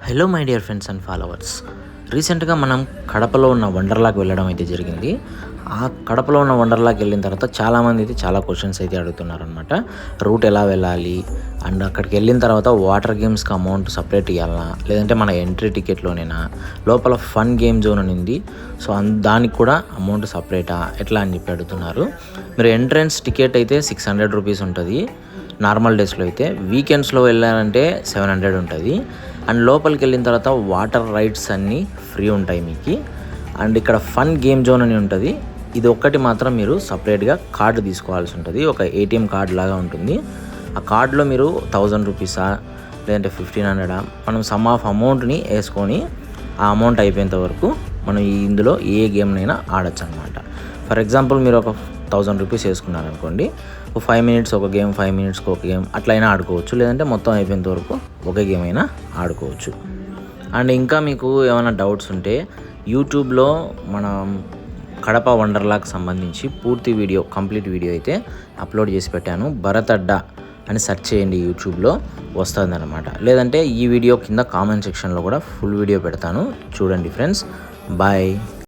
Hello my dear friends and followers. రీసెంట్గా మనం కడపలో ఉన్న వండర్లాకి వెళ్ళడం అయితే జరిగింది. ఆ కడపలో ఉన్న వండర్లాకి వెళ్ళిన తర్వాత చాలామంది అయితే చాలా క్వశ్చన్స్ అయితే అడుగుతున్నారనమాట. రూట్ ఎలా వెళ్ళాలి, అండ్ అక్కడికి వెళ్ళిన తర్వాత వాటర్ గేమ్స్కి అమౌంట్ సపరేట్ ఇవ్వాలనా, లేదంటే మన ఎంట్రీ టికెట్లోనేనా, లోపల ఫన్ గేమ్ జోన్ అని ఉంది, సో దానికి కూడా అమౌంట్ సపరేటా ఎట్లా అని చెప్పి అడుగుతున్నారు. మీరు ఎంట్రన్స్ టికెట్ అయితే 600 రూపీస్ ఉంటుంది నార్మల్ డేస్లో. అయితే వీకెండ్స్లో వెళ్ళారంటే 700 ఉంటుంది. అండ్ లోపలికి వెళ్ళిన తర్వాత వాటర్ రైడ్స్ అన్నీ ఫ్రీ ఉంటాయి మీకు. అండ్ ఇక్కడ ఫన్ గేమ్ జోన్ అని ఉంటుంది. ఇది ఒక్కటి మాత్రం మీరు సపరేట్గా కార్డు తీసుకోవాల్సి ఉంటుంది. ఒక ఏటీఎం కార్డు లాగా ఉంటుంది. ఆ కార్డులో మీరు 1000 రూపీసా లేదంటే 1500 మనం సమ్ ఆఫ్ అమౌంట్ని వేసుకొని ఆ అమౌంట్ అయిపోయేంత వరకు మనం ఇందులో ఏ గేమ్నైనా ఆడొచ్చు అనమాట. ఫర్ ఎగ్జాంపుల్ మీరు ఒక 1000 రూపీస్ వేసుకున్నారనుకోండి, 5 మినిట్స్ ఒక గేమ్, 5 మినిట్స్కి ఒక గేమ్ అట్లయినా ఆడుకోవచ్చు, లేదంటే మొత్తం అయిపోయేంత వరకు ఒక గేమ్ అయినా ఆడుకోవచ్చు. అండ్ ఇంకా మీకు ఏమైనా డౌట్స్ ఉంటే యూట్యూబ్లో మన కడప వండర్లాకి సంబంధించి పూర్తి వీడియో, కంప్లీట్ వీడియో అయితే అప్లోడ్ చేసి పెట్టాను. భరత్ అడ్డా అని సెర్చ్ చేయండి, యూట్యూబ్లో వస్తుంది అనమాట. లేదంటే ఈ వీడియో కింద కామెంట్ సెక్షన్లో కూడా ఫుల్ వీడియో పెడతాను, చూడండి ఫ్రెండ్స్. బాయ్.